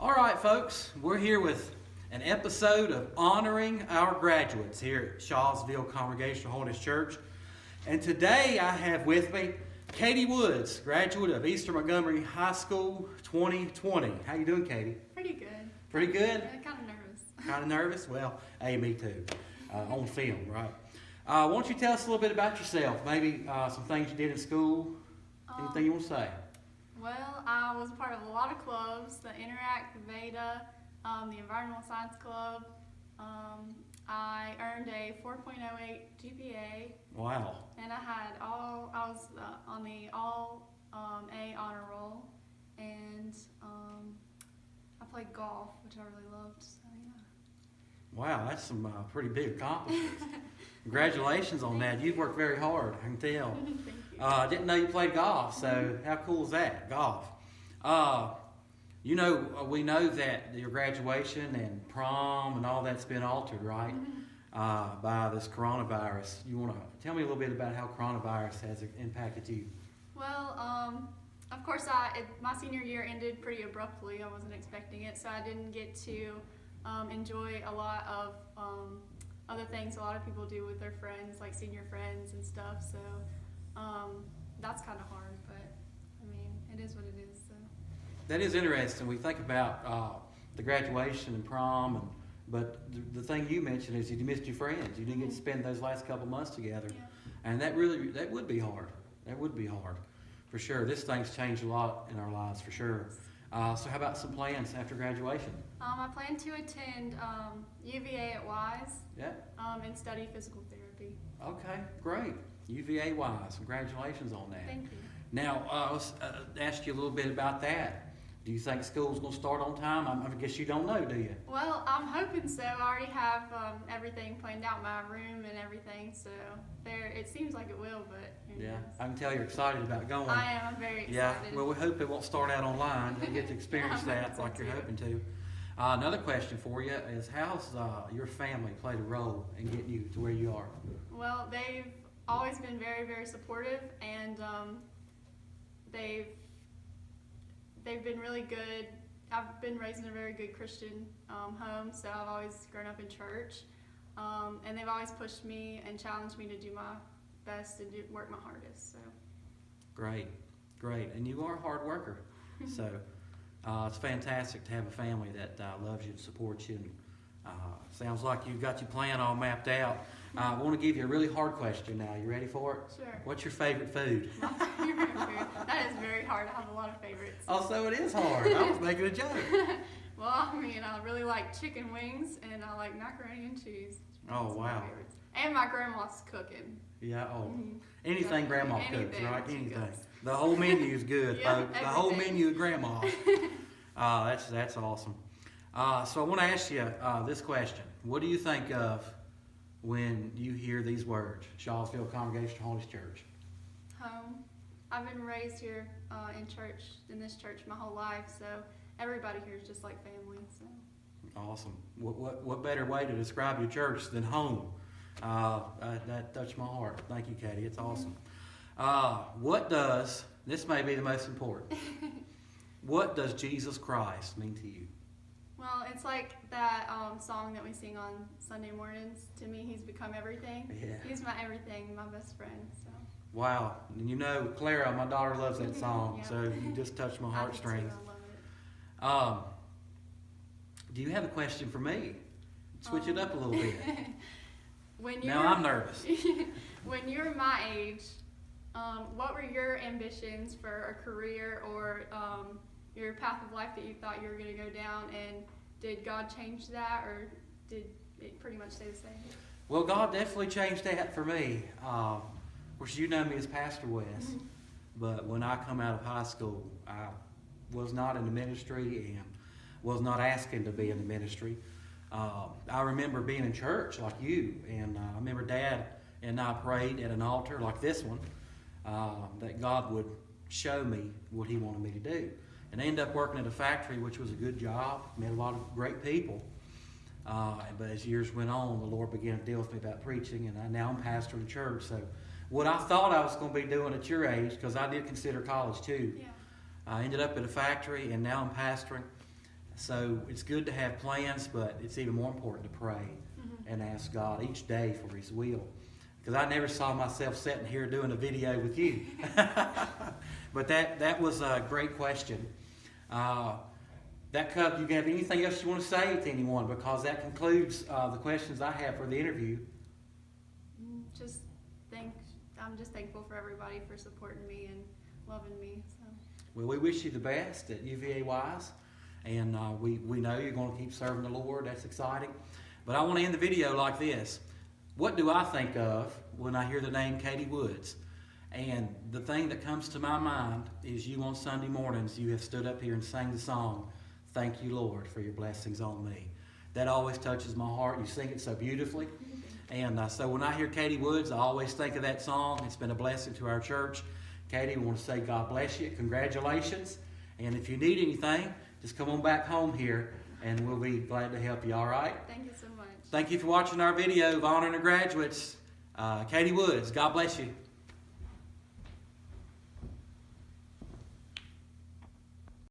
All right, folks, we're here with an episode of honoring our graduates here at Shawsville Congregational Holiness Church. And today I have with me Kaitie Woods, graduate of Eastern Montgomery High School 2020. How you doing, Kaitie? Pretty good. Pretty good? Yeah, kind of nervous. Kind of nervous? Well, hey, me too. On film, right? Why don't you tell us a little bit about yourself? Maybe some things you did in school. Anything you want to say? Well, I was a part of a lot of clubs, the Interact, the Veda, the Environmental Science Club. I earned a 4.08 GPA. Wow. And I was on the all A honor roll, and I played golf, which I really loved. So yeah. Wow, that's some pretty big accomplishments. Congratulations on that. You've worked very hard, I can tell. Thank you. Didn't know you played golf, so how cool is that, golf? We know that your graduation and prom and all that's been altered, right, by this coronavirus. You want to tell me a little bit about how coronavirus has impacted you? Well, of course, my senior year ended pretty abruptly. I wasn't expecting it, so I didn't get to enjoy a lot of other things a lot of people do with their friends, like senior friends and stuff. So that's kind of hard, but I mean, it is what it is. So. That is interesting. We think about the graduation and prom, but the thing you mentioned is you missed your friends. You didn't get to spend those last couple months together, and that would be hard. That would be hard, for sure. This thing's changed a lot in our lives, for sure. So how about some plans after graduation? I plan to attend UVA at Wise. Yeah. And study physical therapy. Okay, great. UVA Wise. Congratulations on that. Thank you. Now, let's ask you a little bit about that. Do you think school's going to start on time? I guess you don't know, do you? Well, I'm hoping so. I already have everything planned out, my room and everything, so it seems like it will, but who knows? I can tell you're excited about going. I am. I'm very excited. Yeah, well, we hope it won't start out online. You get to experience that like you're hoping to. Another question for you is, how's your family played a role in getting you to where you are? Well, they've always been very, very supportive, and they've been really good. I've been raised in a very good Christian home, so I've always grown up in church, and they've always pushed me and challenged me to do my best and work my hardest. So Great, and you are a hard worker, so it's fantastic to have a family that loves you and supports you. And sounds like you've got your plan all mapped out. I want to give you a really hard question now. You ready for it? Sure. What's your favorite food? My favorite food. That is very hard. I have a lot of favorites. Oh, so it is hard. I was making a joke. Well, I mean, I really like chicken wings, and I like macaroni and cheese. Oh, That's wow. my favorites. And my grandma's cooking. Yeah, Mhm. anything grandma cooks, Anything right? she Anything. cooks. The whole menu is good, Yeah, folks. The whole everything. menu of grandma. That's awesome. So I want to ask you this question. What do you think of when you hear these words, Shawsville Congregational Holiness Church? Home. I've been raised here in this church my whole life, so everybody here is just like family. So. Awesome. What better way to describe your church than home? That touched my heart. Thank you, Kaitie. It's awesome. This may be the most important. What does Jesus Christ mean to you? Well, it's like that song that we sing on Sunday mornings. To me, he's become everything. Yeah. He's my everything, my best friend. So. Wow. And you know, Clara, my daughter, loves that song, Yeah. so you just touched my I do too. heartstrings. I love it. Do you have a question for me? Switch it up a little bit. Now I'm nervous. When you were my age, what were your ambitions for a career or your path of life that you thought you were going to go down, and did God change that, or did it pretty much stay the same? Well, God definitely changed that for me. Of course, you know me as Pastor West, but when I come out of high school, I was not in the ministry and was not asking to be in the ministry. I remember being in church like you, and I remember Dad and I prayed at an altar like this one, that God would show me what He wanted me to do. And I ended up working at a factory, which was a good job, met a lot of great people. But as years went on, the Lord began to deal with me about preaching, and now I'm pastoring a church. So what I thought I was going to be doing at your age, because I did consider college too, Yeah. I ended up at a factory, and now I'm pastoring. So it's good to have plans, but it's even more important to pray and ask God each day for His will. Because I never saw myself sitting here doing a video with you. But that was a great question. You have anything else you want to say to anyone? Because that concludes the questions I have for the interview. I'm just thankful for everybody for supporting me and loving me. So. Well, we wish you the best at UVA Wise, and we know you're going to keep serving the Lord. That's exciting. But I want to end the video like this. What do I think of when I hear the name Kaitie Woods? And the thing that comes to my mind is you on Sunday mornings, you have stood up here and sang the song, "Thank you, Lord, for your blessings on me." That always touches my heart. You sing it so beautifully. And so when I hear Kaitie Woods, I always think of that song. It's been a blessing to our church. Kaitie, we want to say God bless you. Congratulations. And if you need anything, just come on back home here, and we'll be glad to help you, all right? Thank you so much. Thank you for watching our video of honoring the graduates. Kaitie Woods, God bless you.